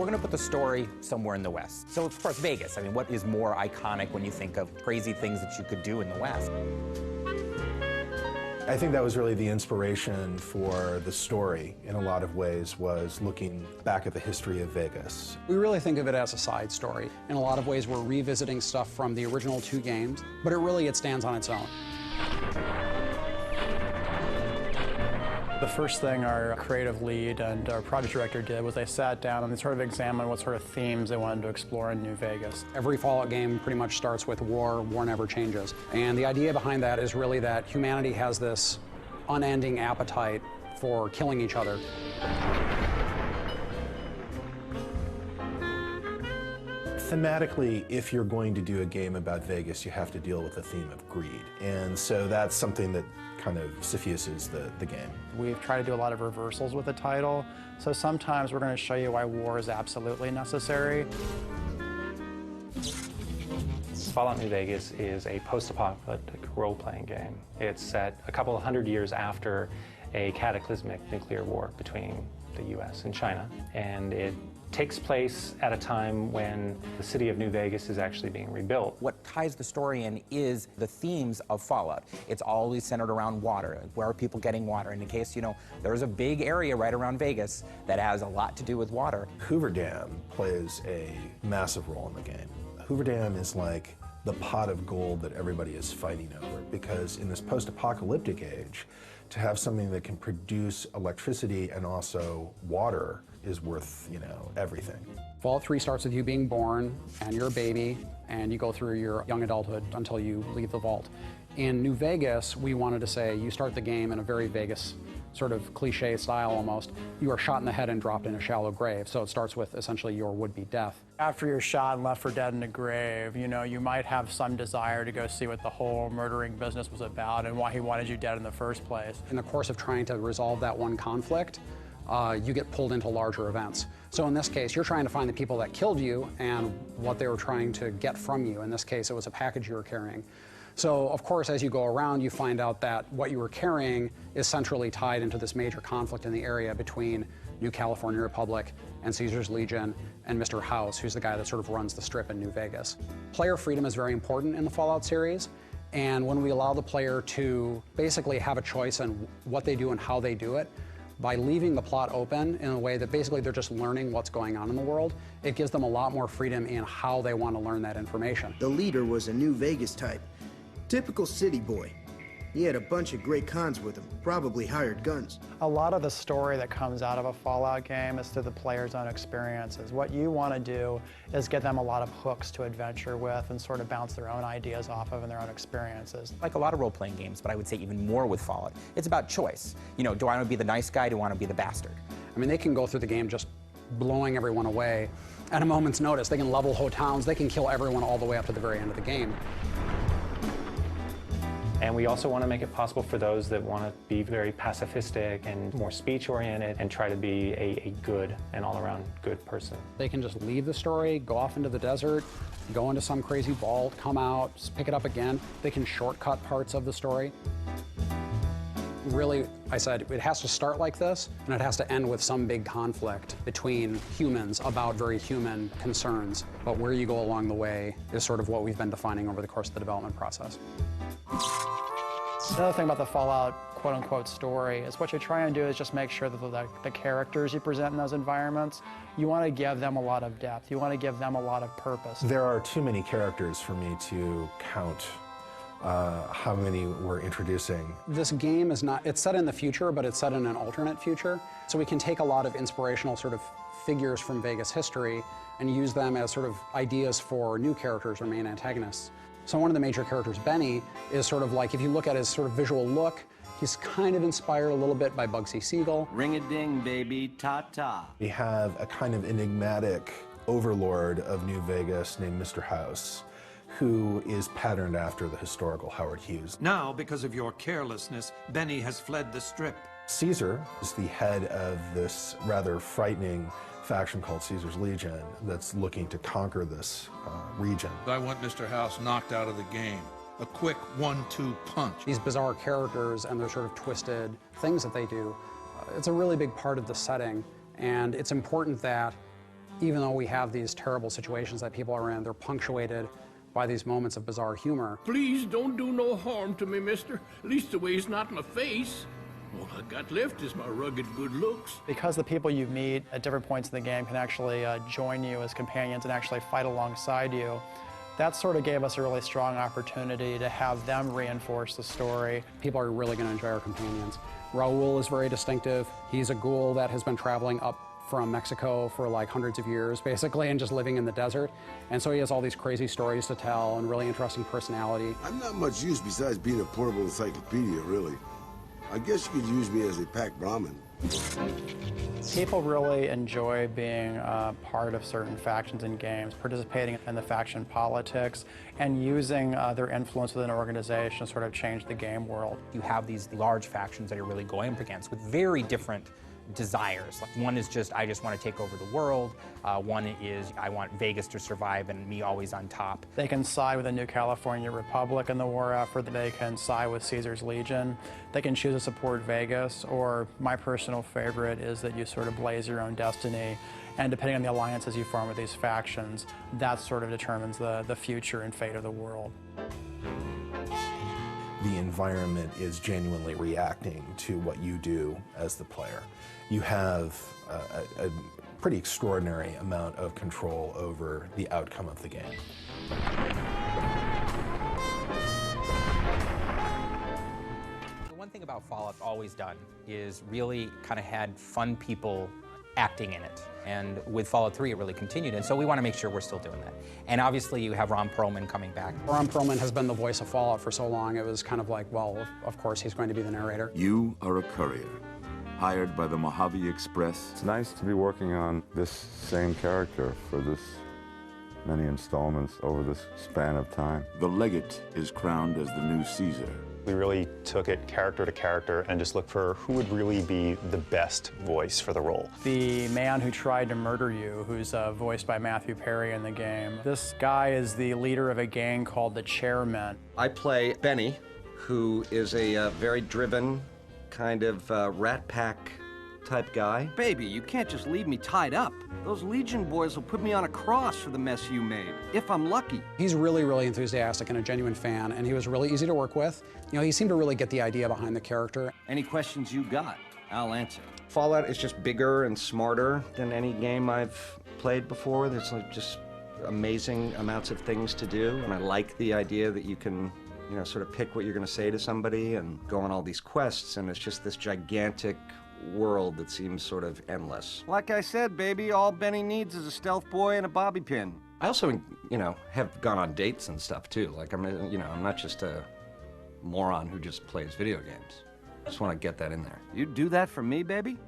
we're going to put the story somewhere in the West. So, of course, Vegas. I mean, what is more iconic when you think of crazy things that you could do in the West? I think that was really the inspiration for the story, in a lot of ways, was looking back at the history of Vegas. We really think of it as a side story. In a lot of ways, we're revisiting stuff from the original 2 games, but it stands on its own. The first thing our creative lead and our project director did was they sat down and they sort of examined what sort of themes they wanted to explore in New Vegas. Every Fallout game pretty much starts with war. War never changes. And the idea behind that is really that humanity has this unending appetite for killing each other. Thematically, if you're going to do a game about Vegas, you have to deal with the theme of greed. And so that's something that kind of suffuses the game. We've tried to do a lot of reversals with the title, so sometimes we're going to show you why war is absolutely necessary. Fallout New Vegas is a post-apocalyptic role-playing game. It's set a couple of hundred years after a cataclysmic nuclear war between the US and China, and it takes place at a time when the city of New Vegas is actually being rebuilt. What ties the story in is the themes of Fallout. It's always centered around water. Where are people getting water? And in case, you know, there's a big area right around Vegas that has a lot to do with water. Hoover Dam plays a massive role in the game. Hoover Dam is like the pot of gold that everybody is fighting over, because in this post-apocalyptic age, to have something that can produce electricity and also water is worth, you know, everything. Fallout 3 starts with you being born, and you're a baby, and you go through your young adulthood until you leave the vault. In New Vegas, we wanted to say you start the game in a very Vegas sort of cliche style almost. You are shot in the head and dropped in a shallow grave, so it starts with essentially your would-be death. After you're shot and left for dead in a grave, you know, you might have some desire to go see what the whole murdering business was about and why he wanted you dead in the first place. In the course of trying to resolve that one conflict, you get pulled into larger events. So in this case, you're trying to find the people that killed you and what they were trying to get from you. In this case, it was a package you were carrying. So, of course, as you go around, you find out that what you were carrying is centrally tied into this major conflict in the area between New California Republic and Caesar's Legion and Mr. House, who's the guy that sort of runs the strip in New Vegas. Player freedom is very important in the Fallout series, and when we allow the player to basically have a choice on what they do and how they do it, by leaving the plot open in a way that basically they're just learning what's going on in the world, it gives them a lot more freedom in how they want to learn that information. The leader was a New Vegas type. Typical city boy. He had a bunch of great cons with him, probably hired guns. A lot of the story that comes out of a Fallout game is through the player's own experiences. What you want to do is get them a lot of hooks to adventure with and sort of bounce their own ideas off of and their own experiences. Like a lot of role-playing games, but I would say even more with Fallout, it's about choice. You know, do I want to be the nice guy? Do I want to be the bastard? I mean, they can go through the game just blowing everyone away at a moment's notice. They can level whole towns. They can kill everyone all the way up to the very end of the game. And we also want to make it possible for those that want to be very pacifistic and more speech-oriented and try to be a good and all-around good person. They can just leave the story, go off into the desert, go into some crazy vault, come out, pick it up again. They can shortcut parts of the story. Really, I said, it has to start like this, and it has to end with some big conflict between humans about very human concerns. But where you go along the way is sort of what we've been defining over the course of the development process. Another thing about the Fallout quote-unquote story is what you're trying to do is just make sure that the characters you present in those environments, you want to give them a lot of depth. You want to give them a lot of purpose. There are too many characters for me to count how many we're introducing. This game is not, it's set in the future, but it's set in an alternate future. So we can take a lot of inspirational sort of figures from Vegas history and use them as sort of ideas for new characters or main antagonists. So one of the major characters, Benny, is sort of like, if you look at his sort of visual look, he's kind of inspired a little bit by Bugsy Siegel. Ring-a-ding, baby, ta-ta. We have a kind of enigmatic overlord of New Vegas named Mr. House, who is patterned after the historical Howard Hughes. Now, because of your carelessness, Benny has fled the strip. Caesar is the head of this rather frightening faction called Caesar's Legion that's looking to conquer this region. I want Mr. House knocked out of the game. A quick 1-2 punch. These bizarre characters and their sort of twisted things that they do, it's a really big part of the setting, and it's important that Even though we have these terrible situations that people are in, they're punctuated by these moments of bizarre humor. Please don't do no harm to me, mister. At least the way it's not my face. All I got left is my rugged good looks. Because the people you meet at different points in the game can actually join you as companions and actually fight alongside you, that sort of gave us a really strong opportunity to have them reinforce the story. People are really going to enjoy our companions. Raul is very distinctive. He's a ghoul that has been traveling up from Mexico for like hundreds of years, basically, and just living in the desert. And so he has all these crazy stories to tell and really interesting personality. I'm not much use besides being a portable encyclopedia, really. I guess you could use me as a packed Brahmin. People really enjoy being part of certain factions in games, participating in the faction politics, and using their influence within an organization to sort of change the game world. You have these large factions that you're really going up against with very different desires. Like one is just, I just want to take over the world. One is, I want Vegas to survive and me always on top. They can side with the New California Republic in the war effort. They can side with Caesar's Legion. They can choose to support Vegas, or my personal favorite is that you sort of blaze your own destiny, and depending on the alliances you form with these factions, that sort of determines the future and fate of the world. The environment is genuinely reacting to what you do as the player. You have a pretty extraordinary amount of control over the outcome of the game. The one thing about Fallout's always done is really kind of had fun people acting in it. And with Fallout 3, it really continued. And so we want to make sure we're still doing that. And obviously, you have Ron Perlman coming back. Ron Perlman has been the voice of Fallout for so long, it was kind of like, well, of course, he's going to be the narrator. You are a courier, hired by the Mojave Express. It's nice to be working on this same character for this many installments over this span of time. The legate is crowned as the new Caesar. We really took it character to character and just looked for who would really be the best voice for the role. The man who tried to murder you, who's voiced by Matthew Perry in the game. This guy is the leader of a gang called the Chairmen. I play Benny, who is a very driven, kind of rat pack type guy. Baby, you can't just leave me tied up. Those Legion boys will put me on a cross for the mess you made, if I'm lucky. He's really, really enthusiastic and a genuine fan, and he was really easy to work with. You know, he seemed to really get the idea behind the character. Any questions you got, I'll answer. Fallout is just bigger and smarter than any game I've played before. There's like just amazing amounts of things to do, and I like the idea that you can, you know, sort of pick what you're going to say to somebody and go on all these quests, and it's just this gigantic world that seems sort of endless. Like I said, baby, all Benny needs is a stealth boy and a bobby pin. I also, you know, have gone on dates and stuff too. Like I'm not just a moron who just plays video games. I just want to get that in there. You'd do that for me, baby?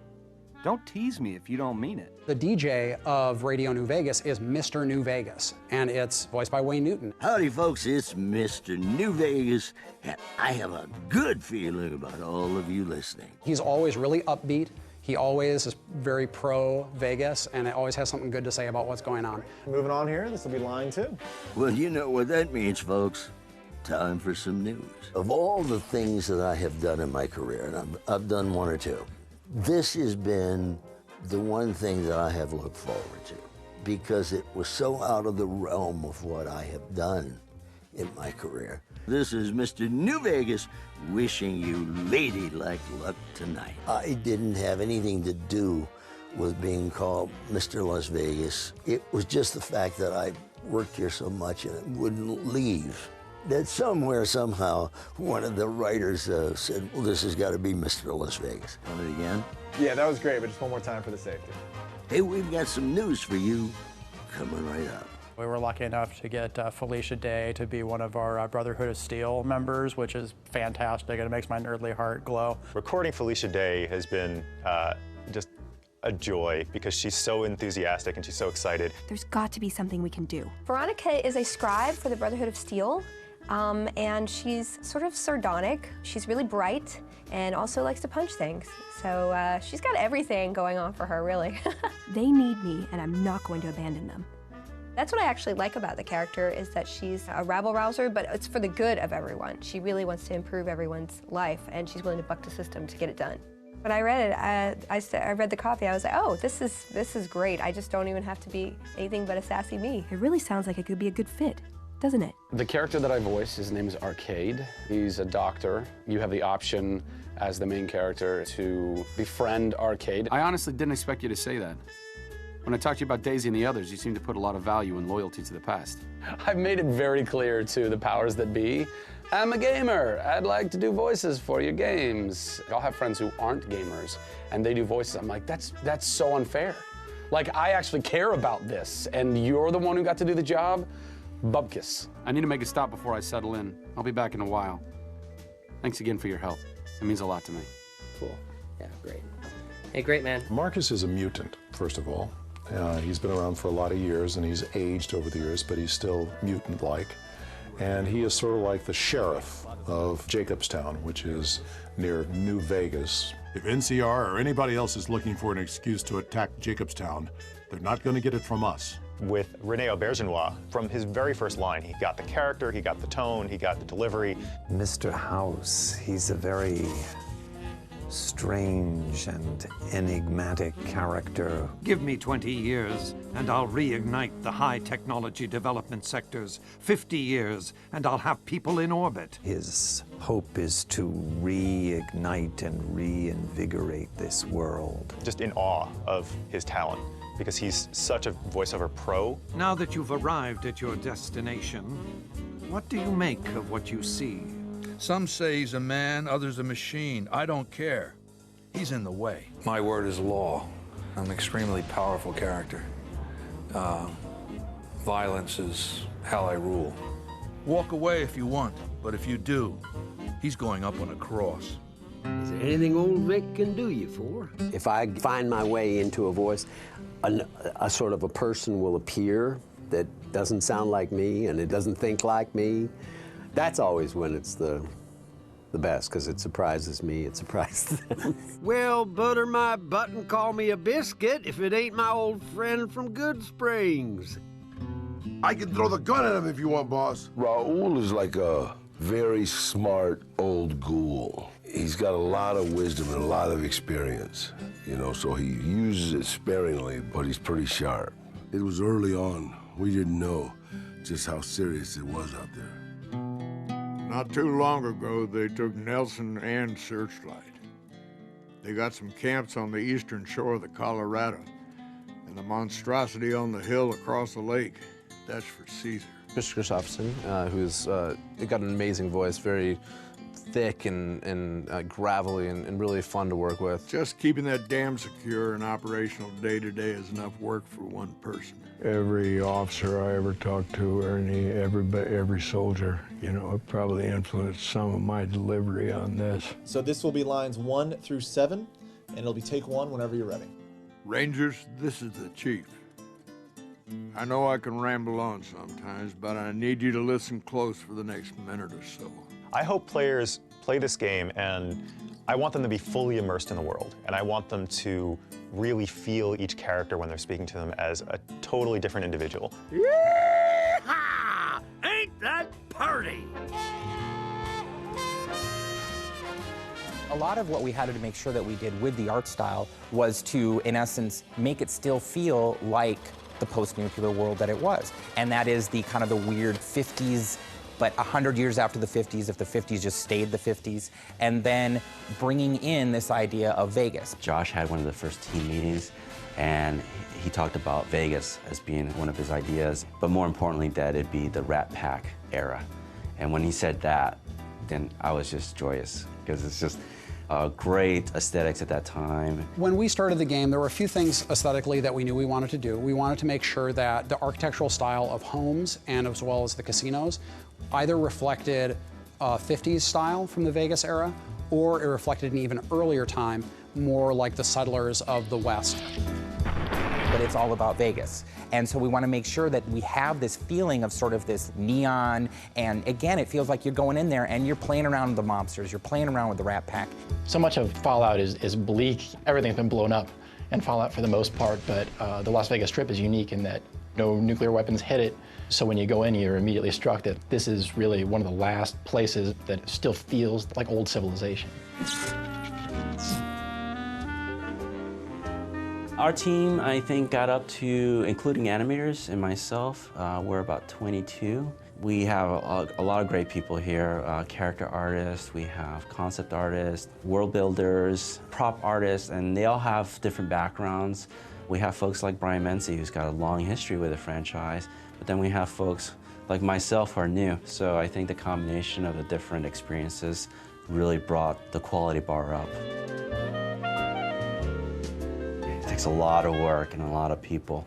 Don't tease me if you don't mean it. The DJ of Radio New Vegas is Mr. New Vegas, and it's voiced by Wayne Newton. Howdy, folks, it's Mr. New Vegas, and I have a good feeling about all of you listening. He's always really upbeat. He always is very pro-Vegas, and always has something good to say about what's going on. Moving on here, this will be line 2. Well, you know what that means, folks. Time for some news. Of all the things that I have done in my career, and I've done one or two, this has been the one thing that I have looked forward to, because it was so out of the realm of what I have done in my career. This is Mr. New Vegas wishing you ladylike luck tonight. I didn't have anything to do with being called Mr. Las Vegas. It was just the fact that I worked here so much and I wouldn't leave, that somewhere, somehow, one of the writers said, well, this has got to be Mr. Las Vegas. Want it again? Yeah, that was great, but just one more time for the safety. Hey, we've got some news for you coming right up. We were lucky enough to get Felicia Day to be one of our Brotherhood of Steel members, which is fantastic, and it makes my nerdly heart glow. Recording Felicia Day has been just a joy because she's so enthusiastic and she's so excited. There's got to be something we can do. Veronica is a scribe for the Brotherhood of Steel, and she's sort of sardonic. She's really bright and also likes to punch things. So she's got everything going on for her, really. They need me, and I'm not going to abandon them. That's what I actually like about the character, is that she's a rabble-rouser, but it's for the good of everyone. She really wants to improve everyone's life, and she's willing to buck the system to get it done. When I read it, I read the copy, I was like, oh, this is great. I just don't even have to be anything but a sassy me. It really sounds like it could be a good fit, doesn't it? The character that I voice, his name is Arcade. He's a doctor. You have the option as the main character to befriend Arcade. I honestly didn't expect you to say that. When I talked to you about Daisy and the others, you seem to put a lot of value and loyalty to the past. I've made it very clear to the powers that be, I'm a gamer. I'd like to do voices for your games. I'll have friends who aren't gamers, and they do voices. I'm like, that's so unfair. Like, I actually care about this, and you're the one who got to do the job? Bubkiss. I need to make a stop before I settle in. I'll be back in a while. Thanks again for your help. It means a lot to me. Cool. Yeah, great. Hey, great, man. Marcus is a mutant, first of all. He's been around for a lot of years, and he's aged over the years, but he's still mutant-like. And he is sort of like the sheriff of Jacobstown, which is near New Vegas. If NCR or anybody else is looking for an excuse to attack Jacobstown, they're not going to get it from us. With Rene Aubergenois, from his very first line, he got the character, he got the tone, he got the delivery. Mr. House, he's a very strange and enigmatic character. Give me 20 years, and I'll reignite the high technology development sectors. 50 years, and I'll have people in orbit. His hope is to reignite and reinvigorate this world. Just in awe of his talent, because he's such a voiceover pro. Now that you've arrived at your destination, what do you make of what you see? Some say he's a man, others a machine. I don't care. He's in the way. My word is law. I'm an extremely powerful character. Violence is how I rule. Walk away if you want, but if you do, he's going up on a cross. Is there anything old Vic can do you for? If I find my way into a voice, a sort of a person will appear that doesn't sound like me and it doesn't think like me. That's always when it's the best, because it surprises me, it surprises them. Well, butter my butt and call me a biscuit if it ain't my old friend from Good Springs. I can throw the gun at him if you want, boss. Raoul is like a very smart old ghoul. He's got a lot of wisdom and a lot of experience, you know, so he uses it sparingly, but he's pretty sharp. It was early on. We didn't know just how serious it was out there. Not too long ago, they took Nelson and Searchlight. They got some camps on the eastern shore of the Colorado, and the monstrosity on the hill across the lake, that's for Caesar. Mr. Christopherson, who's got an amazing voice, very thick and gravelly and really fun to work with. Just keeping that dam secure and operational day to day is enough work for one person. Every officer I ever talked to, or every soldier, you know, it probably influenced some of my delivery on this. So this will be lines 1 through 7, and it'll be take 1 whenever you're ready. Rangers, this is the chief. I know I can ramble on sometimes, but I need you to listen close for the next minute or so. I hope players play this game, and I want them to be fully immersed in the world, and I want them to really feel each character when they're speaking to them as a totally different individual. Yee-haw! Ain't that party? A lot of what we had to make sure that we did with the art style was to, in essence, make it still feel like the post-nuclear world that it was. And that is the kind of the weird 50s, but 100 years after the 50s, if the 50s just stayed the 50s, and then bringing in this idea of Vegas. Josh had one of the first team meetings, and he talked about Vegas as being one of his ideas, but more importantly, that it'd be the Rat Pack era. And when he said that, then I was just joyous, because it's just great aesthetics at that time. When we started the game, there were a few things aesthetically that we knew we wanted to do. We wanted to make sure that the architectural style of homes and as well as the casinos either reflected 50s style from the Vegas era, or it reflected an even earlier time, more like the settlers of the West. But it's all about Vegas. And so we want to make sure that we have this feeling of sort of this neon, and again, it feels like you're going in there and you're playing around with the mobsters, you're playing around with the Rat Pack. So much of Fallout is bleak. Everything's been blown up in Fallout for the most part, but the Las Vegas Strip is unique in that no nuclear weapons hit it. So when you go in, you're immediately struck that this is really one of the last places that still feels like old civilization. Our team, I think, got up to, including animators and myself, we're about 22. We have a lot of great people here, character artists, we have concept artists, world builders, prop artists, and they all have different backgrounds. We have folks like Brian Menzie, who's got a long history with the franchise, but then we have folks like myself who are new. So I think the combination of the different experiences really brought the quality bar up. It takes a lot of work and a lot of people.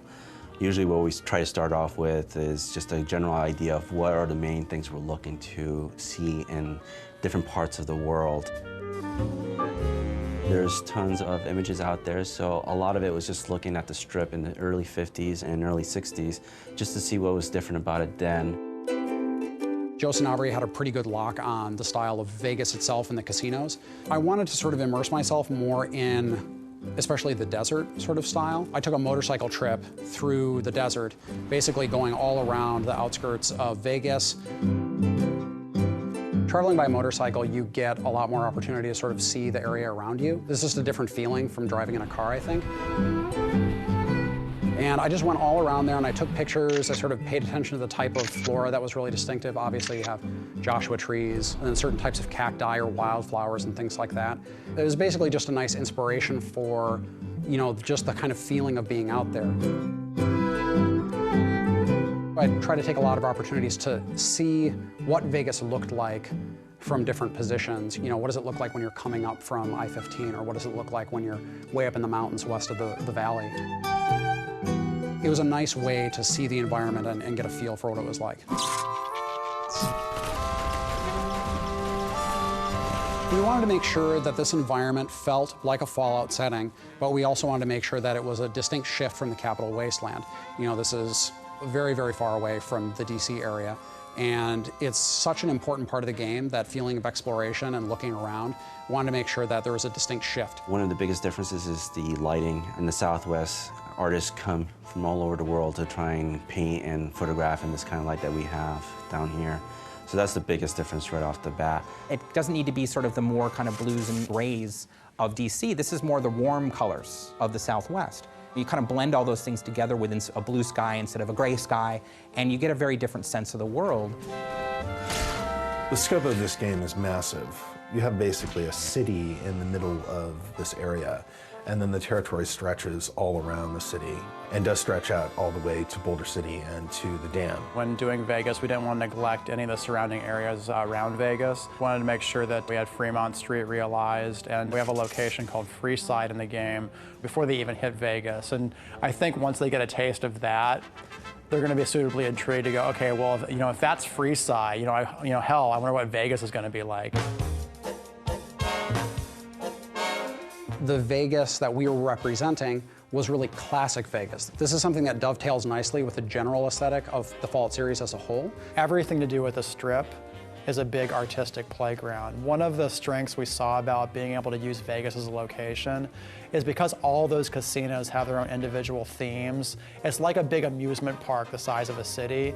Usually what we try to start off with is just a general idea of what are the main things we're looking to see in different parts of the world. There's tons of images out there, so a lot of it was just looking at the strip in the early 50s and early 60s just to see what was different about it then. Joe Sanabria had a pretty good lock on the style of Vegas itself and the casinos. I wanted to sort of immerse myself more in especially the desert sort of style. I took a motorcycle trip through the desert, basically going all around the outskirts of Vegas. Traveling by motorcycle, you get a lot more opportunity to sort of see the area around you. This is just a different feeling from driving in a car, I think. And I just went all around there and I took pictures. I sort of paid attention to the type of flora that was really distinctive. Obviously, you have Joshua trees and then certain types of cacti or wildflowers and things like that. It was basically just a nice inspiration for, you know, just the kind of feeling of being out there. I try to take a lot of opportunities to see what Vegas looked like from different positions. You know, what does it look like when you're coming up from I-15, or what does it look like when you're way up in the mountains west of the valley? It was a nice way to see the environment and get a feel for what it was like. We wanted to make sure that this environment felt like a Fallout setting, but we also wanted to make sure that it was a distinct shift from the Capital Wasteland. You know, this is very, very far away from the DC area, and it's such an important part of the game, that feeling of exploration and looking around. We wanted to make sure that there was a distinct shift. One of the biggest differences is the lighting in the Southwest. Artists come from all over the world to try and paint and photograph in this kind of light that we have down here. So that's the biggest difference right off the bat. It doesn't need to be sort of the more kind of blues and grays of DC. This is more the warm colors of the Southwest. You kind of blend all those things together within a blue sky instead of a gray sky, and you get a very different sense of the world. The scope of this game is massive. You have basically a city in the middle of this area, and then the territory stretches all around the city and does stretch out all the way to Boulder City and to the dam. When doing Vegas, we didn't want to neglect any of the surrounding areas around Vegas. We wanted to make sure that we had Fremont Street realized, and we have a location called Freeside in the game before they even hit Vegas. And I think once they get a taste of that, they're going to be suitably intrigued to go, okay, well, if that's Freeside, hell, I wonder what Vegas is going to be like. The Vegas that we were representing was really classic Vegas. This is something that dovetails nicely with the general aesthetic of the Fallout series as a whole. Everything to do with the Strip is a big artistic playground. One of the strengths we saw about being able to use Vegas as a location is because all those casinos have their own individual themes. It's like a big amusement park the size of a city.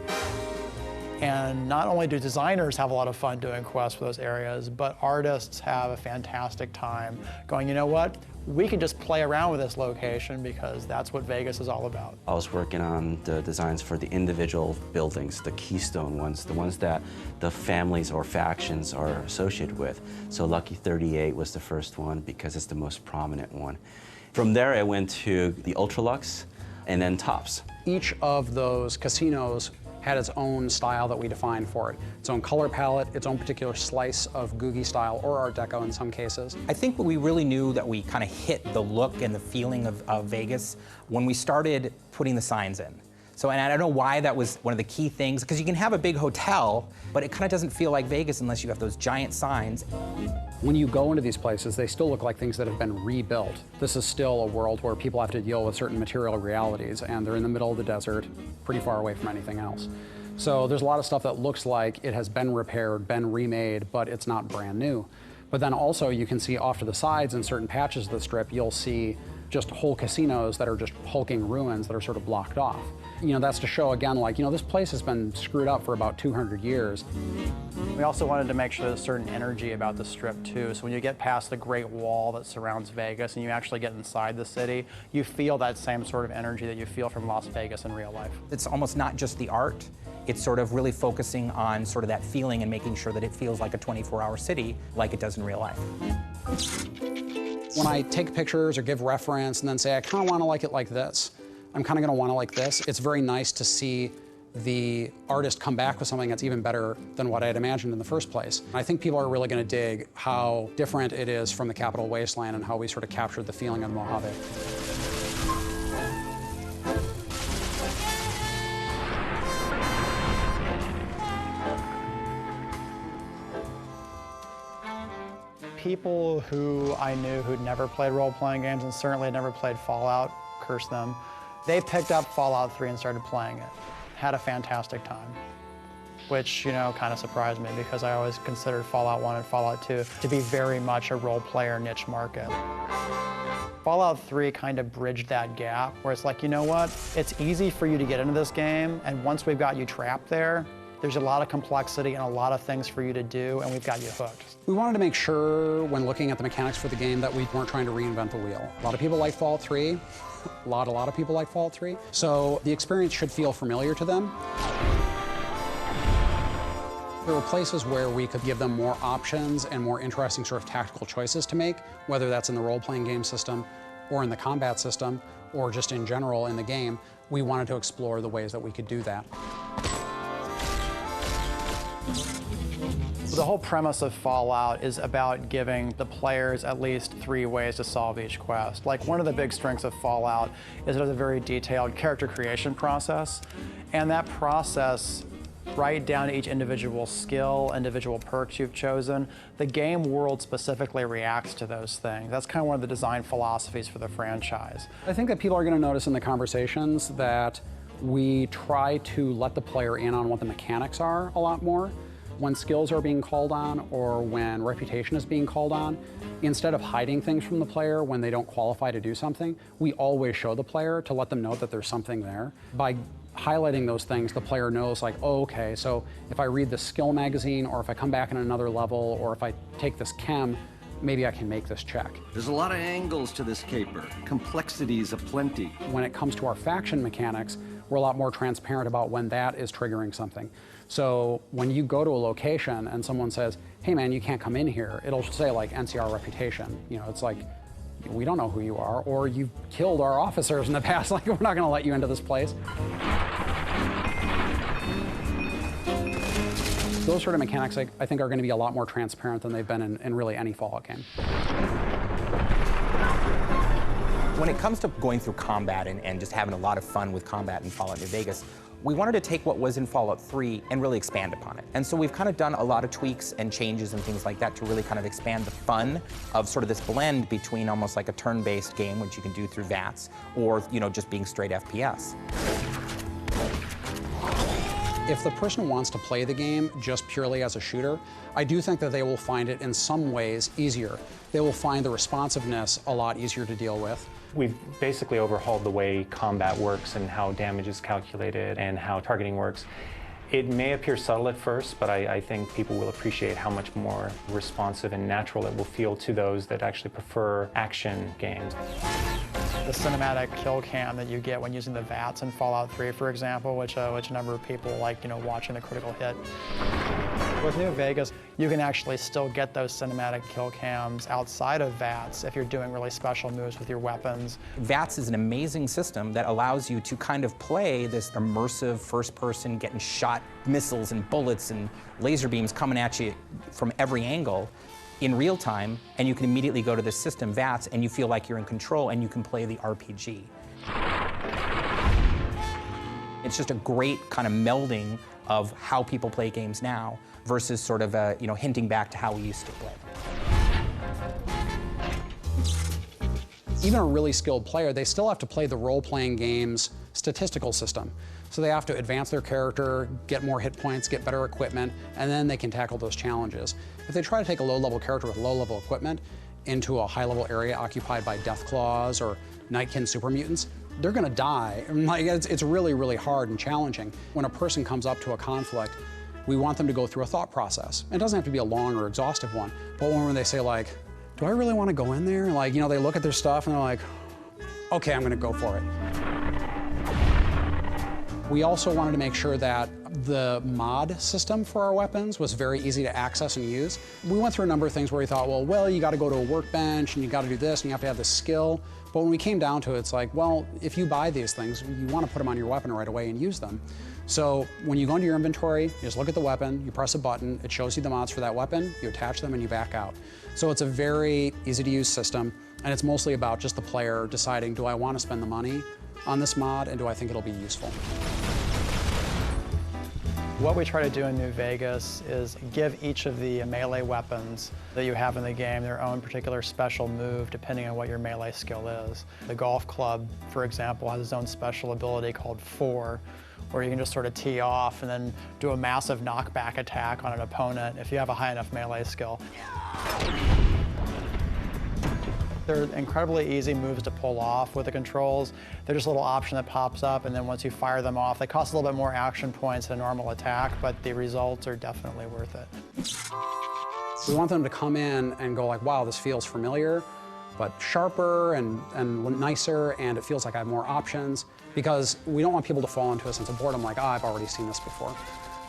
And not only do designers have a lot of fun doing quests for those areas, but artists have a fantastic time going, you know what? We can just play around with this location because that's what Vegas is all about. I was working on the designs for the individual buildings, the keystone ones, the ones that the families or factions are associated with. So Lucky 38 was the first one because it's the most prominent one. From there, I went to the Ultralux and then Tops. Each of those casinos had its own style that we defined for it. Its own color palette, its own particular slice of Googie style or Art Deco in some cases. I think we really knew that we kind of hit the look and the feeling of Vegas when we started putting the signs in. So, and I don't know why that was one of the key things, because you can have a big hotel, but it kind of doesn't feel like Vegas unless you have those giant signs. When you go into these places, they still look like things that have been rebuilt. This is still a world where people have to deal with certain material realities, and they're in the middle of the desert, pretty far away from anything else. So there's a lot of stuff that looks like it has been repaired, been remade, but it's not brand new. But then also you can see off to the sides in certain patches of the Strip, you'll see just whole casinos that are just hulking ruins that are sort of blocked off. You know, that's to show again, like, you know, this place has been screwed up for about 200 years. We also wanted to make sure there's a certain energy about the Strip too. So when you get past the Great Wall that surrounds Vegas and you actually get inside the city, you feel that same sort of energy that you feel from Las Vegas in real life. It's almost not just the art, it's sort of really focusing on sort of that feeling and making sure that it feels like a 24-hour city like it does in real life. When I take pictures or give reference and then say, I kind of want to like it like this, I'm kind of going to want to like this, it's very nice to see the artist come back with something that's even better than what I had imagined in the first place. I think people are really going to dig how different it is from the Capital Wasteland and how we sort of captured the feeling of the Mojave. People who I knew who'd never played role-playing games and certainly had never played Fallout, curse them, they picked up Fallout 3 and started playing it. Had a fantastic time, which, you know, kind of surprised me because I always considered Fallout 1 and Fallout 2 to be very much a role-player niche market. Fallout 3 kind of bridged that gap where it's like, you know what, it's easy for you to get into this game, and once we've got you trapped there, there's a lot of complexity and a lot of things for you to do, and we've got you hooked. We wanted to make sure, when looking at the mechanics for the game, that we weren't trying to reinvent the wheel. A lot of people like Fallout 3. A lot of people like Fallout 3. So the experience should feel familiar to them. There were places where we could give them more options and more interesting sort of tactical choices to make, whether that's in the role-playing game system or in the combat system or just in general in the game. We wanted to explore the ways that we could do that. The whole premise of Fallout is about giving the players at least 3 ways to solve each quest. Like, one of the big strengths of Fallout is it has a very detailed character creation process, and that process, right down to each individual skill, individual perks you've chosen, the game world specifically reacts to those things. That's kind of one of the design philosophies for the franchise. I think that people are going to notice in the conversations that we try to let the player in on what the mechanics are a lot more. When skills are being called on or when reputation is being called on, instead of hiding things from the player when they don't qualify to do something, we always show the player to let them know that there's something there. By highlighting those things, the player knows, like, oh, okay, so if I read the skill magazine or if I come back in another level or if I take this chem, maybe I can make this check. There's a lot of angles to this caper, complexities aplenty. When it comes to our faction mechanics, we're a lot more transparent about when that is triggering something. So when you go to a location and someone says, hey man, you can't come in here, it'll say like NCR reputation. You know, it's like, we don't know who you are, or you've killed our officers in the past, like we're not gonna let you into this place. Those sort of mechanics, I think, are gonna be a lot more transparent than they've been in really any Fallout game. When it comes to going through combat and just having a lot of fun with combat in Fallout New Vegas, we wanted to take what was in Fallout 3 and really expand upon it. And so we've kind of done a lot of tweaks and changes and things like that to really kind of expand the fun of sort of this blend between almost like a turn-based game, which you can do through VATS, or, you know, just being straight FPS. If the person wants to play the game just purely as a shooter, I do think that they will find it in some ways easier. They will find the responsiveness a lot easier to deal with. We've basically overhauled the way combat works and how damage is calculated and how targeting works. It may appear subtle at first, but I think people will appreciate how much more responsive and natural it will feel to those that actually prefer action games. The cinematic kill cam that you get when using the VATS in Fallout 3, for example, which a number of people like, you know, watching the critical hit. With New Vegas, you can actually still get those cinematic kill cams outside of VATS if you're doing really special moves with your weapons. VATS is an amazing system that allows you to kind of play this immersive first person, getting shot missiles and bullets and laser beams coming at you from every angle in real time, and you can immediately go to this system, VATS, and you feel like you're in control and you can play the RPG. It's just a great kind of melding of how people play games now versus sort of you know, hinting back to how we used to play. Even a really skilled player, they still have to play the role-playing game's statistical system. So they have to advance their character, get more hit points, get better equipment, and then they can tackle those challenges. If they try to take a low-level character with low-level equipment into a high-level area occupied by death claws or Nightkin super mutants, they're gonna die. Like, it's really, really hard and challenging. When a person comes up to a conflict, we want them to go through a thought process. It doesn't have to be a long or exhaustive one, but when they say like, do I really want to go in there? Like, you know, they look at their stuff and they're like, okay, I'm gonna go for it. We also wanted to make sure that the mod system for our weapons was very easy to access and use. We went through a number of things where we thought, well, you gotta go to a workbench and you gotta do this and you have to have this skill. But when we came down to it, it's like, well, if you buy these things, you wanna put them on your weapon right away and use them. So when you go into your inventory, you just look at the weapon, you press a button, it shows you the mods for that weapon, you attach them and you back out. So it's a very easy to use system, and it's mostly about just the player deciding, do I wanna spend the money on this mod and do I think it'll be useful? What we try to do in New Vegas is give each of the melee weapons that you have in the game their own particular special move depending on what your melee skill is. The golf club, for example, has its own special ability called 4, where you can just sort of tee off and then do a massive knockback attack on an opponent if you have a high enough melee skill. They're incredibly easy moves to pull off with the controls. They're just a little option that pops up, and then once you fire them off, they cost a little bit more action points than a normal attack, but the results are definitely worth it. We want them to come in and go like, wow, this feels familiar, but sharper and nicer, and it feels like I have more options, because we don't want people to fall into a sense of boredom like, I've already seen this before.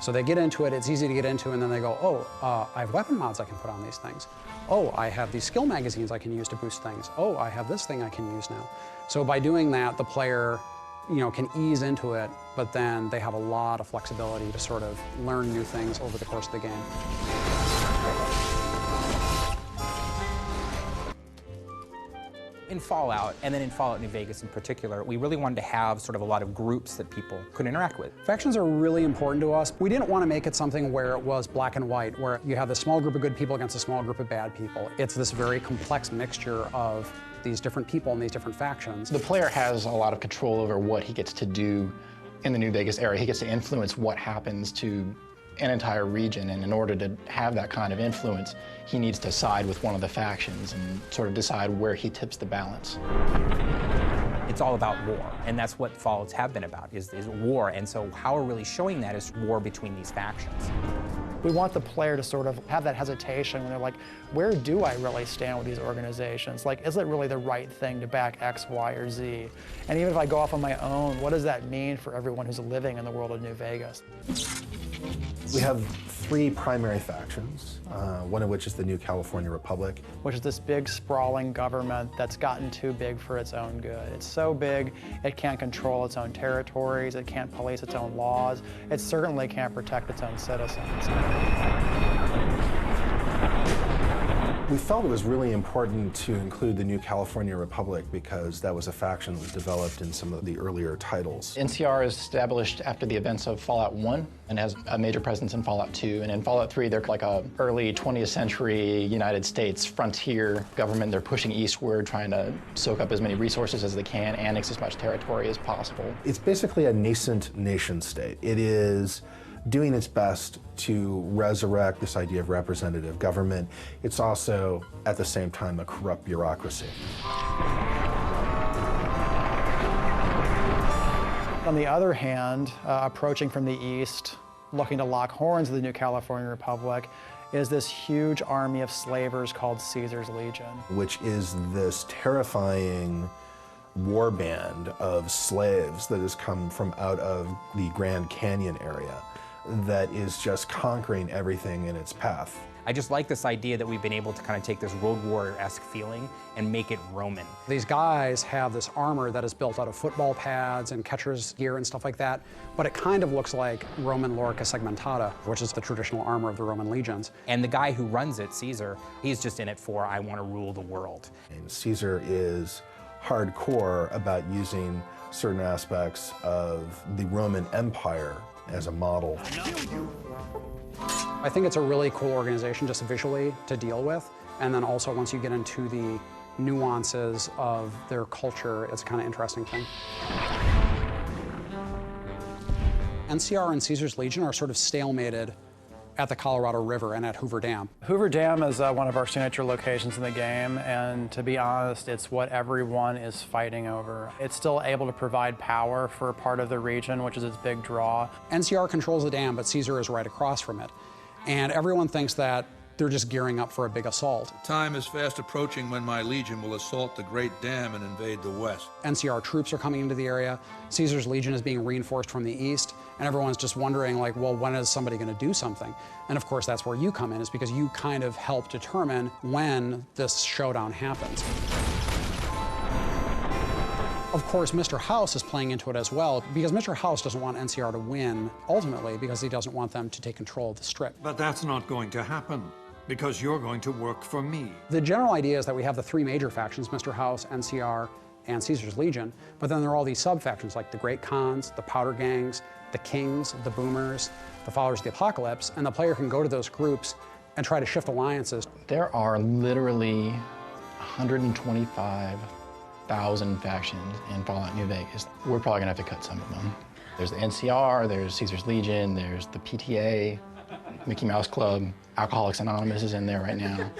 So they get into it, it's easy to get into, and then they go, oh, I have weapon mods I can put on these things. Oh, I have these skill magazines I can use to boost things. Oh, I have this thing I can use now. So by doing that, the player, can ease into it, but then they have a lot of flexibility to sort of learn new things over the course of the game. In Fallout, and then in Fallout New Vegas in particular, we really wanted to have sort of a lot of groups that people could interact with. Factions are really important to us. We didn't want to make it something where it was black and white, where you have this small group of good people against a small group of bad people. It's this very complex mixture of these different people and these different factions. The player has a lot of control over what he gets to do in the New Vegas area. He gets to influence what happens to an entire region, and in order to have that kind of influence, he needs to side with one of the factions and sort of decide where he tips the balance. It's all about war, and that's what Fallouts have been about, is war, and so how we're really showing that is war between these factions. We want the player to sort of have that hesitation when they're like, where do I really stand with these organizations? Like, is it really the right thing to back X, Y, or Z? And even if I go off on my own, what does that mean for everyone who's living in the world of New Vegas? We have 3 primary factions, one of which is the New California Republic. Which is this big, sprawling government that's gotten too big for its own good. It's so big, it can't control its own territories, it can't police its own laws, it certainly can't protect its own citizens. We felt it was really important to include the New California Republic because that was a faction that was developed in some of the earlier titles. NCR is established after the events of Fallout 1 and has a major presence in Fallout 2. And in Fallout 3, they're like a early 20th century United States frontier government. They're pushing eastward, trying to soak up as many resources as they can, annex as much territory as possible. It's basically a nascent nation state. It is doing its best to resurrect this idea of representative government. It's also, at the same time, a corrupt bureaucracy. On the other hand, approaching from the east, looking to lock horns of the New California Republic, is this huge army of slavers called Caesar's Legion. Which is this terrifying war band of slaves that has come from out of the Grand Canyon area that is just conquering everything in its path. I just like this idea that we've been able to kind of take this Road Warrior-esque feeling and make it Roman. These guys have this armor that is built out of football pads and catcher's gear and stuff like that, but it kind of looks like Roman lorica segmentata, which is the traditional armor of the Roman legions. And the guy who runs it, Caesar, he's just in it for, I want to rule the world. And Caesar is hardcore about using certain aspects of the Roman Empire as a model. I think it's a really cool organization just visually to deal with, and then also once you get into the nuances of their culture, it's a kind of interesting thing. NCR and Caesar's Legion are sort of stalemated at the Colorado River and at Hoover Dam. Hoover Dam is one of our signature locations in the game, and to be honest, it's what everyone is fighting over. It's still able to provide power for part of the region, which is its big draw. NCR controls the dam, but Caesar is right across from it. And everyone thinks that they're just gearing up for a big assault. Time is fast approaching when my legion will assault the great dam and invade the west. NCR troops are coming into the area. Caesar's legion is being reinforced from the east, and everyone's just wondering, like, well, when is somebody going to do something? And of course, that's where you come in, is because you kind of help determine when this showdown happens. Of course, Mr. House is playing into it as well, because Mr. House doesn't want NCR to win, ultimately, because he doesn't want them to take control of the Strip. But that's not going to happen, because you're going to work for me. The general idea is that we have the three major factions, Mr. House, NCR, and Caesar's Legion, but then there are all these sub-factions like the Great Khans, the Powder Gangs, the Kings, the Boomers, the Followers of the Apocalypse, and the player can go to those groups and try to shift alliances. There are literally 125,000 factions in Fallout New Vegas. We're probably gonna have to cut some of them. There's the NCR, there's Caesar's Legion, there's the PTA, Mickey Mouse Club, Alcoholics Anonymous is in there right now.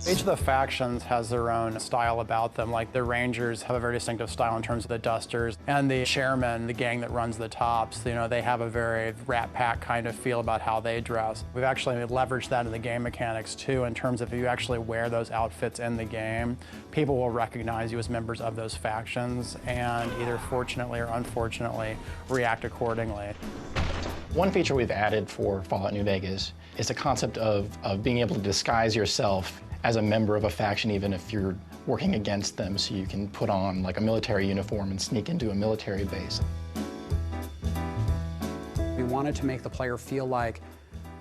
Each of the factions has their own style about them. Like the Rangers have a very distinctive style in terms of the dusters, and the Chairmen, the gang that runs the tops, you know, they have a very Rat Pack kind of feel about how they dress. We've actually leveraged that in the game mechanics too, in terms of if you actually wear those outfits in the game, people will recognize you as members of those factions and either fortunately or unfortunately react accordingly. One feature we've added for Fallout New Vegas is the concept of being able to disguise yourself as a member of a faction, even if you're working against them, so you can put on like a military uniform and sneak into a military base. We wanted to make the player feel like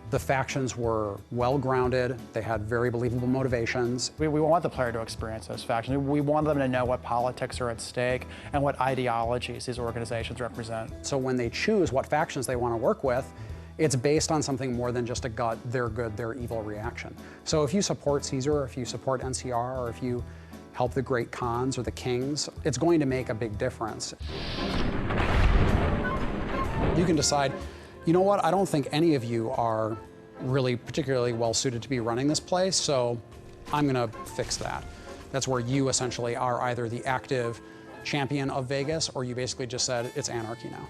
the factions were well-grounded, they had very believable motivations. We want the player to experience those factions. We want them to know what politics are at stake and what ideologies these organizations represent. So when they choose what factions they want to work with, it's based on something more than just a gut, they're good, they're evil reaction. So if you support Caesar, or if you support NCR, or if you help the Great Khans or the Kings, it's going to make a big difference. You can decide, you know what, I don't think any of you are really particularly well suited to be running this place, so I'm gonna fix that. That's where you essentially are either the active champion of Vegas, or you basically just said, it's anarchy now.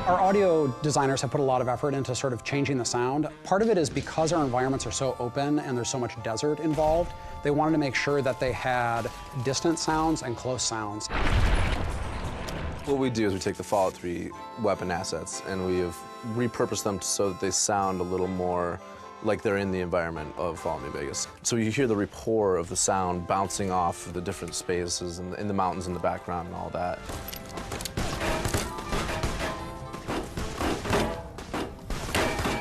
Our audio designers have put a lot of effort into sort of changing the sound. Part of it is because our environments are so open and there's so much desert involved, they wanted to make sure that they had distant sounds and close sounds. What we do is we take the Fallout 3 weapon assets and we have repurposed them so that they sound a little more like they're in the environment of Fallout New Vegas. So you hear the rapport of the sound bouncing off of the different spaces and in the mountains in the background and all that.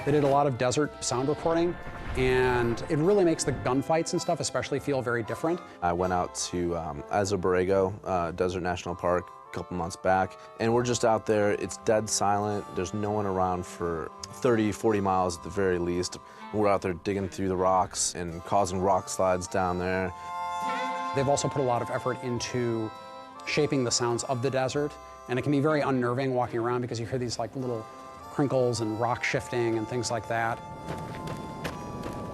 They did a lot of desert sound recording, and it really makes the gunfights and stuff especially feel very different. I went out to Azo Borrego Desert National Park a couple months back, and we're just out there. It's dead silent. There's no one around for 30, 40 miles at the very least. We're out there digging through the rocks and causing rock slides down there. They've also put a lot of effort into shaping the sounds of the desert, and it can be very unnerving walking around because you hear these like little crinkles and rock shifting and things like that.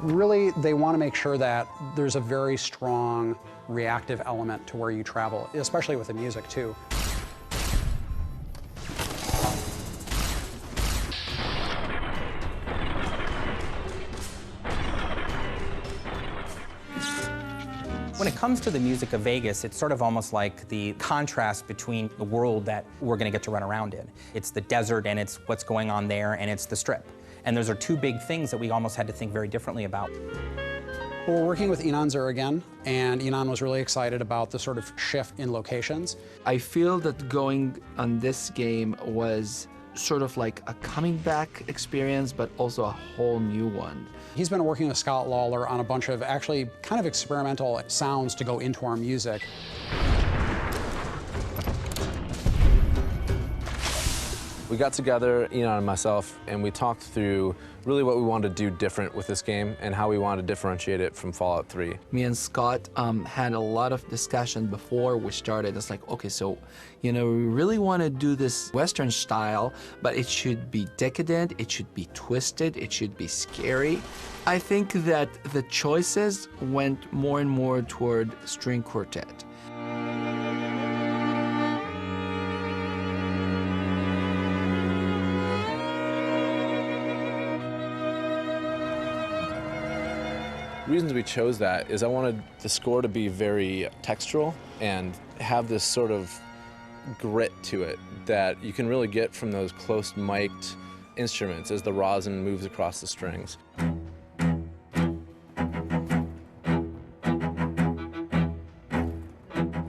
Really, they want to make sure that there's a very strong reactive element to where you travel, especially with the music too. When it comes to the music of Vegas, it's sort of almost like the contrast between the world that we're going to get to run around in. It's the desert, and it's what's going on there, and it's the Strip. And those are two big things that we almost had to think very differently about. Well, we're working with Enon Zur again, and Enon was really excited about the sort of shift in locations. I feel that going on this game was sort of like a coming back experience, but also a whole new one. He's been working with Scott Lawler on a bunch of actually kind of experimental sounds to go into our music. We got together, Enon and myself, and we talked through really what we wanted to do different with this game and how we wanted to differentiate it from Fallout 3. Me and Scott had a lot of discussion before we started. It's like, okay, so, you know, we really want to do this Western style, but it should be decadent, it should be twisted, it should be scary. I think that the choices went more and more toward string quartet. The reasons we chose that is I wanted the score to be very textural and have this sort of grit to it that you can really get from those close mic'd instruments as the rosin moves across the strings.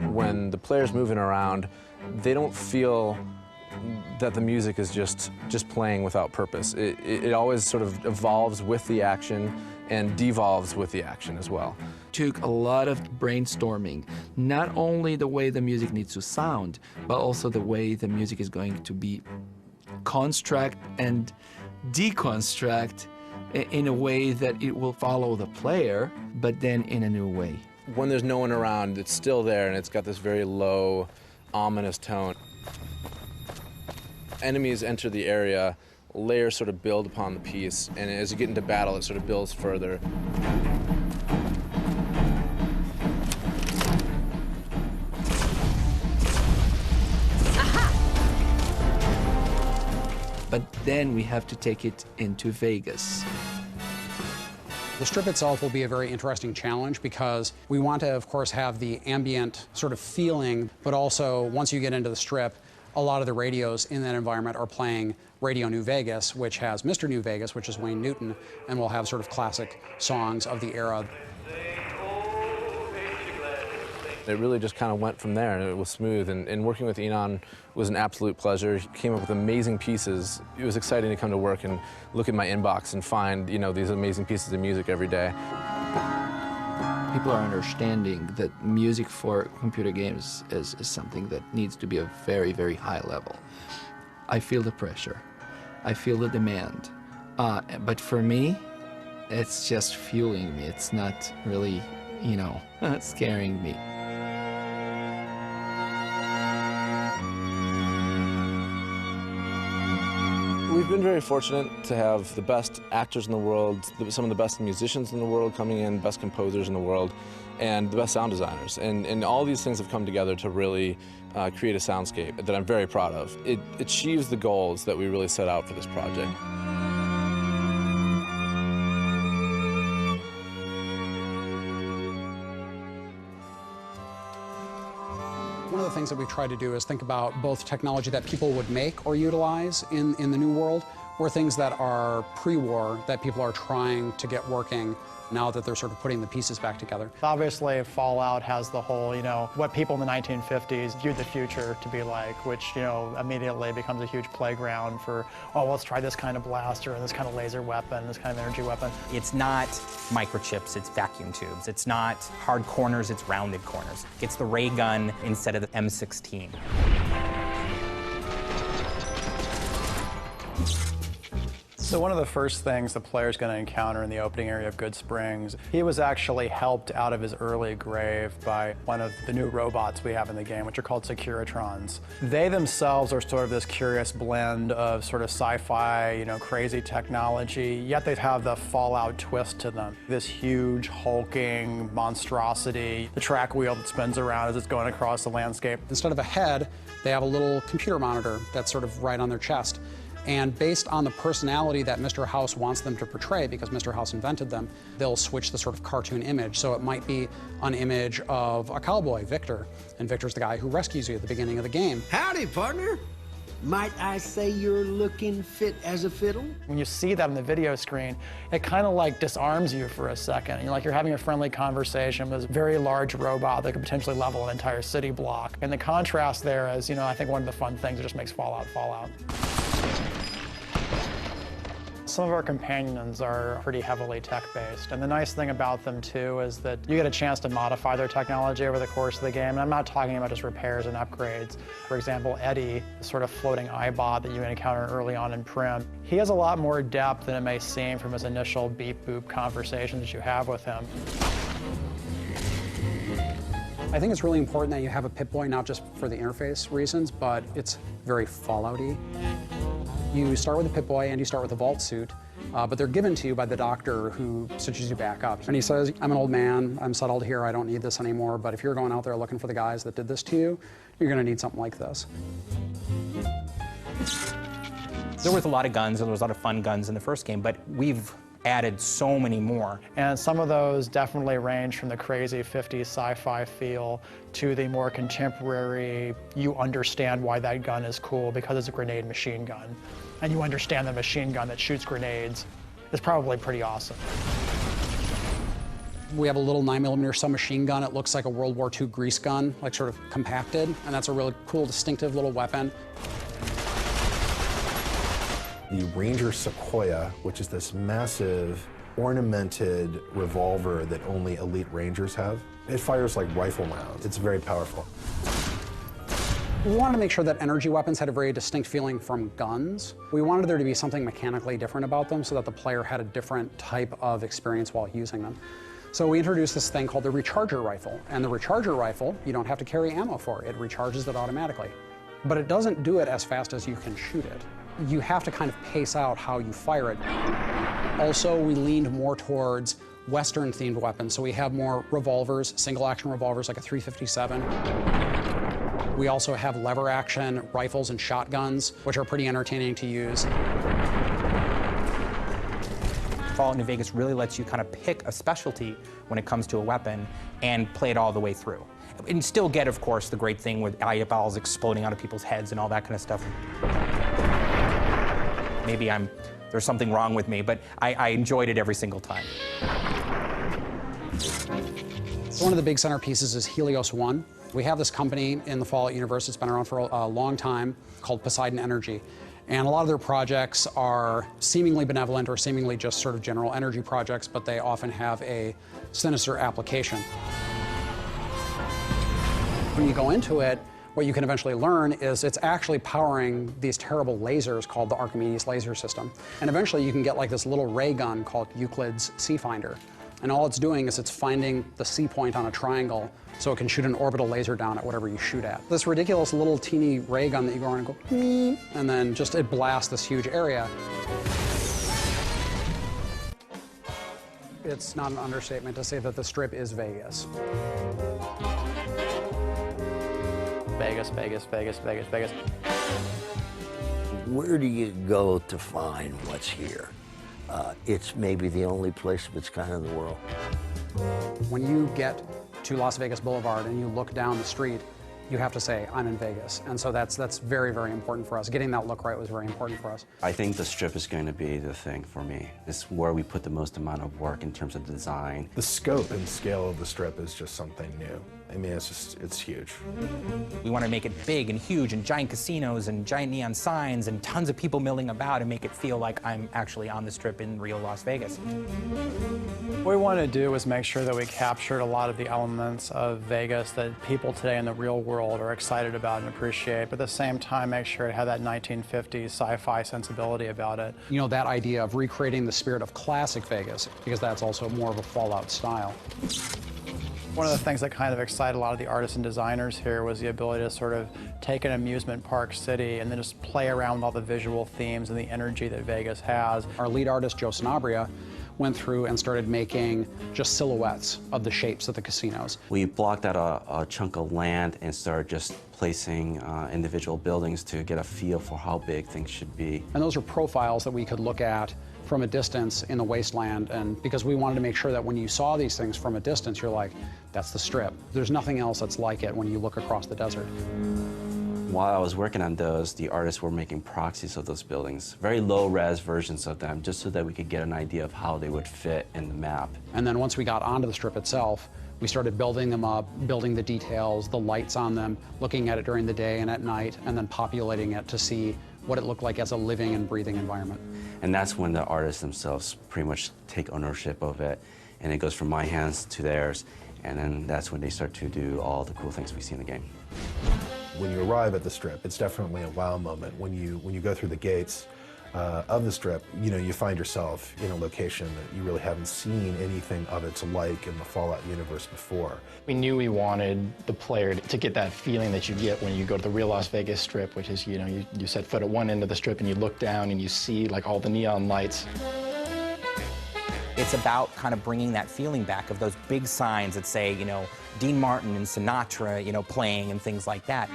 When the player's moving around, they don't feel that the music is just playing without purpose. It always sort of evolves with the action and devolves with the action as well. Took a lot of brainstorming, not only the way the music needs to sound, but also the way the music is going to be construct and deconstruct in a way that it will follow the player, but then in a new way. When there's no one around, it's still there and it's got this very low, ominous tone. Enemies enter the area, layers sort of build upon the piece, and as you get into battle, it sort of builds further. But then we have to take it into Vegas. The strip itself will be a very interesting challenge because we want to, of course, have the ambient sort of feeling, but also once you get into the strip, a lot of the radios in that environment are playing Radio New Vegas, which has Mr. New Vegas, which is Wayne Newton, and we'll have sort of classic songs of the era. It really just kind of went from there, and it was smooth, and working with Enon was an absolute pleasure. He came up with amazing pieces. It was exciting to come to work and look at my inbox and find, you know, these amazing pieces of music every day. People are understanding that music for computer games is something that needs to be a very, very high level. I feel the pressure. I feel the demand. But for me, it's just fueling me. It's not really, you know, scaring me. We've been very fortunate to have the best actors in the world, some of the best musicians in the world coming in, best composers in the world, and the best sound designers. And all these things have come together to really create a soundscape that I'm very proud of. It achieves the goals that we really set out for this project. One of the things that we try to do is think about both technology that people would make or utilize in the new world, or things that are pre-war that people are trying to get working now that they're sort of putting the pieces back together. Obviously, Fallout has the whole, you know, what people in the 1950s viewed the future to be like, which, you know, immediately becomes a huge playground for, oh, let's try this kind of blaster, this kind of laser weapon, this kind of energy weapon. It's not microchips, it's vacuum tubes. It's not hard corners, it's rounded corners. It's the ray gun instead of the M16. So one of the first things the player's going to encounter in the opening area of Good Springs, he was actually helped out of his early grave by one of the new robots we have in the game, which are called Securitrons. They themselves are sort of this curious blend of sort of sci-fi, you know, crazy technology, yet they have the Fallout twist to them. This huge, hulking monstrosity, the track wheel that spins around as it's going across the landscape. Instead of a head, they have a little computer monitor that's sort of right on their chest. And based on the personality that Mr. House wants them to portray, because Mr. House invented them, they'll switch the sort of cartoon image. So it might be an image of a cowboy, Victor, and Victor's the guy who rescues you at the beginning of the game. Howdy, partner. Might I say you're looking fit as a fiddle? When you see that on the video screen, it kind of like disarms you for a second. You're like you're having a friendly conversation with this very large robot that could potentially level an entire city block. And the contrast there is, you know, I think one of the fun things that just makes Fallout Fallout. Some of our companions are pretty heavily tech-based, and the nice thing about them too is that you get a chance to modify their technology over the course of the game. And I'm not talking about just repairs and upgrades. For example, Eddie, the sort of floating eyebot that you encounter early on in Prim, he has a lot more depth than it may seem from his initial beep-boop conversation that you have with him. I think it's really important that you have a Pip-Boy, not just for the interface reasons, but it's very Fallout-y. You start with a Pip-Boy and you start with a vault suit, but they're given to you by the doctor who stitches you back up. And he says, I'm an old man, I'm settled here, I don't need this anymore, but if you're going out there looking for the guys that did this to you, you're gonna need something like this. There was a lot of guns, and there was a lot of fun guns in the first game, but we've added so many more. And some of those definitely range from the crazy 50s sci-fi feel to the more contemporary, you understand why that gun is cool because it's a grenade machine gun. And you understand the machine gun that shoots grenades is probably pretty awesome. We have a little 9mm submachine gun. It looks like a World War II grease gun, like sort of compacted, and that's a really cool, distinctive little weapon. The Ranger Sequoia, which is this massive ornamented revolver that only elite Rangers have. It fires like rifle rounds. It's very powerful. We wanted to make sure that energy weapons had a very distinct feeling from guns. We wanted there to be something mechanically different about them so that the player had a different type of experience while using them. So we introduced this thing called the Recharger Rifle. And the Recharger Rifle, you don't have to carry ammo for. It recharges it automatically. But it doesn't do it as fast as you can shoot it. You have to kind of pace out how you fire it. Also, we leaned more towards Western-themed weapons, so we have more revolvers, single-action revolvers like a .357. We also have lever-action rifles and shotguns, which are pretty entertaining to use. Fallout New Vegas really lets you kind of pick a specialty when it comes to a weapon and play it all the way through. And still get, of course, the great thing with eyeballs exploding out of people's heads and all that kind of stuff. Maybe there's something wrong with me, but I enjoyed it every single time. One of the big centerpieces is Helios 1. We have this company in the Fallout universe that's been around for a long time called Poseidon Energy. And a lot of their projects are seemingly benevolent or seemingly just sort of general energy projects, but they often have a sinister application. When you go into it, what you can eventually learn is it's actually powering these terrible lasers called the Archimedes laser system. And eventually you can get like this little ray gun called Euclid's C Finder. And all it's doing is it's finding the C point on a triangle so it can shoot an orbital laser down at whatever you shoot at. This ridiculous little teeny ray gun that you go around and go, and then just it blasts this huge area. It's not an understatement to say that the Strip is Vegas. Vegas, Vegas, Vegas, Vegas, Vegas. Where do you go to find what's here? It's maybe the only place of its kind in the world. When you get to Las Vegas Boulevard and you look down the street, you have to say, I'm in Vegas. And so that's very, very important for us. Getting that look right was very important for us. I think the Strip is going to be the thing for me. It's where we put the most amount of work in terms of design. The scope and scale of the Strip is just something new. I mean, it's huge. We want to make it big and huge and giant casinos and giant neon signs and tons of people milling about and make it feel like I'm actually on the Strip in real Las Vegas. What we wanted to do was make sure that we captured a lot of the elements of Vegas that people today in the real world are excited about and appreciate, but at the same time make sure it had that 1950s sci-fi sensibility about it. You know, that idea of recreating the spirit of classic Vegas, because that's also more of a Fallout style. One of the things that kind of excited a lot of the artists and designers here was the ability to sort of take an amusement park city and then just play around with all the visual themes and the energy that Vegas has. Our lead artist, Joe Sanabria, went through and started making just silhouettes of the shapes of the casinos. We blocked out a chunk of land and started just placing individual buildings to get a feel for how big things should be. And those are profiles that we could look at from a distance in the wasteland, and because we wanted to make sure that when you saw these things from a distance, you're like, that's the Strip. There's nothing else that's like it when you look across the desert. While I was working on those, the artists were making proxies of those buildings, very low-res versions of them, just so that we could get an idea of how they would fit in the map. And then once we got onto the Strip itself, we started building them up, building the details, the lights on them, looking at it during the day and at night, and then populating it to see what it looked like as a living and breathing environment. And that's when the artists themselves pretty much take ownership of it, and it goes from my hands to theirs, and then that's when they start to do all the cool things we see in the game. When you arrive at the Strip, it's definitely a wow moment. When you go through the gates of the Strip, you find yourself in a location that you really haven't seen anything of its like in the Fallout universe before. We knew we wanted the player to get that feeling that you get when you go to the real Las Vegas Strip, which is, you set foot at one end of the Strip and you look down and you see like all the neon lights. It's about kind of bringing that feeling back of those big signs that say, Dean Martin and Sinatra, playing and things like that.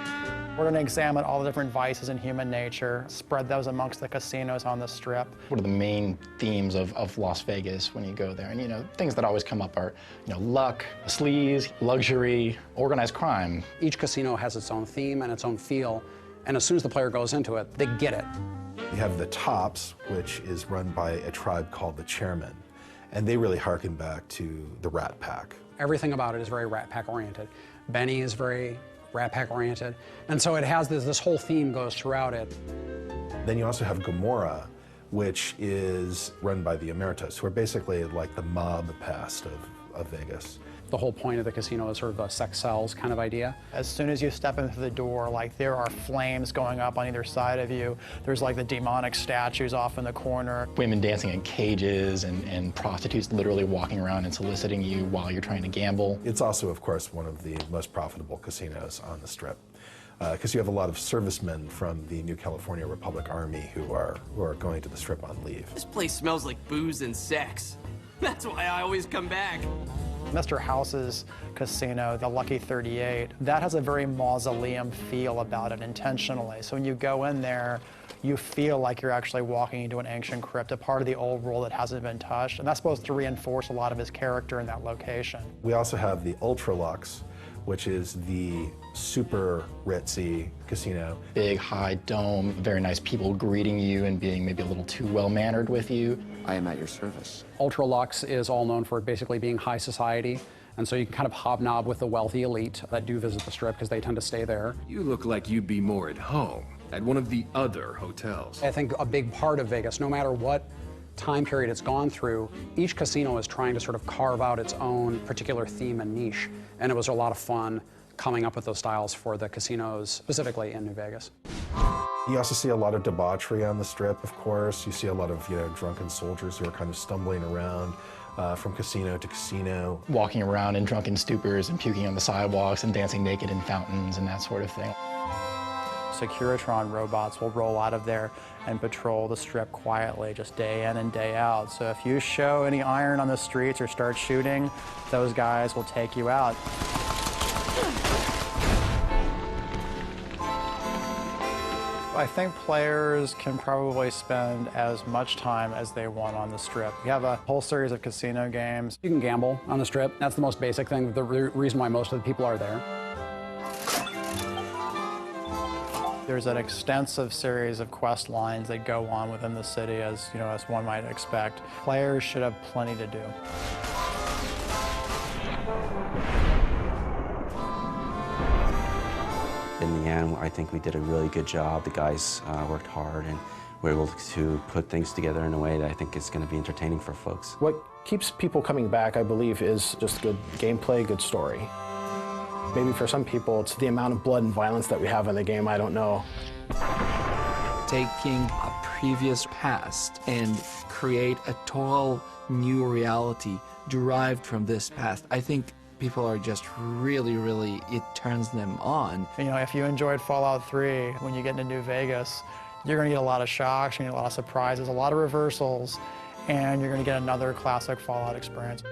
We're going to examine all the different vices in human nature, spread those amongst the casinos on the Strip. What are the main themes of Las Vegas when you go there? And things that always come up are, luck, sleaze, luxury, organized crime. Each casino has its own theme and its own feel, and as soon as the player goes into it, they get it. You have the Tops, which is run by a tribe called the Chairmen, and they really harken back to the Rat Pack. Everything about it is very Rat Pack oriented. Benny is very Rat Pack oriented, and so it has this whole theme goes throughout it. Then you also have Gomorrah, which is run by the Emeritus, who are basically like the mob past of Vegas. The whole point of the casino is sort of a sex sells kind of idea. As soon as you step into the door, there are flames going up on either side of you. There's the demonic statues off in the corner. Women dancing in cages and prostitutes literally walking around and soliciting you while you're trying to gamble. It's also, of course, one of the most profitable casinos on the Strip, because you have a lot of servicemen from the New California Republic Army who are going to the Strip on leave. This place smells like booze and sex. That's why I always come back. Mr. House's casino, the Lucky 38, that has a very mausoleum feel about it intentionally. So when you go in there, you feel like you're actually walking into an ancient crypt, a part of the old world that hasn't been touched. And that's supposed to reinforce a lot of his character in that location. We also have the Ultra Lux, which is the super ritzy casino. Big, high dome, very nice people greeting you and being maybe a little too well-mannered with you. I am at your service. Ultra Lux is all known for basically being high society, and so you can kind of hobnob with the wealthy elite that do visit the Strip because they tend to stay there. You look like you'd be more at home at one of the other hotels. I think a big part of Vegas, no matter what time period it's gone through, each casino is trying to sort of carve out its own particular theme and niche, and it was a lot of fun coming up with those styles for the casinos, specifically in New Vegas. You also see a lot of debauchery on the Strip, of course. You see a lot of drunken soldiers who are kind of stumbling around from casino to casino. Walking around in drunken stupors and puking on the sidewalks and dancing naked in fountains and that sort of thing. Securitron robots will roll out of there and patrol the Strip quietly, just day in and day out. So if you show any iron on the streets or start shooting, those guys will take you out. I think players can probably spend as much time as they want on the Strip. We have a whole series of casino games. You can gamble on the Strip. That's the most basic thing, the reason why most of the people are there. There's an extensive series of quest lines that go on within the city, as one might expect. Players should have plenty to do. In the end, I think we did a really good job. The guys worked hard and were able to put things together in a way that I think is going to be entertaining for folks. What keeps people coming back, I believe, is just good gameplay, good story. Maybe for some people, it's the amount of blood and violence that we have in the game, I don't know. Taking a previous past and create a total new reality derived from this past. I think people are just really, it turns them on. If you enjoyed Fallout 3, when you get into New Vegas, you're going to get a lot of shocks, you're going to get a lot of surprises, a lot of reversals, and you're going to get another classic Fallout experience.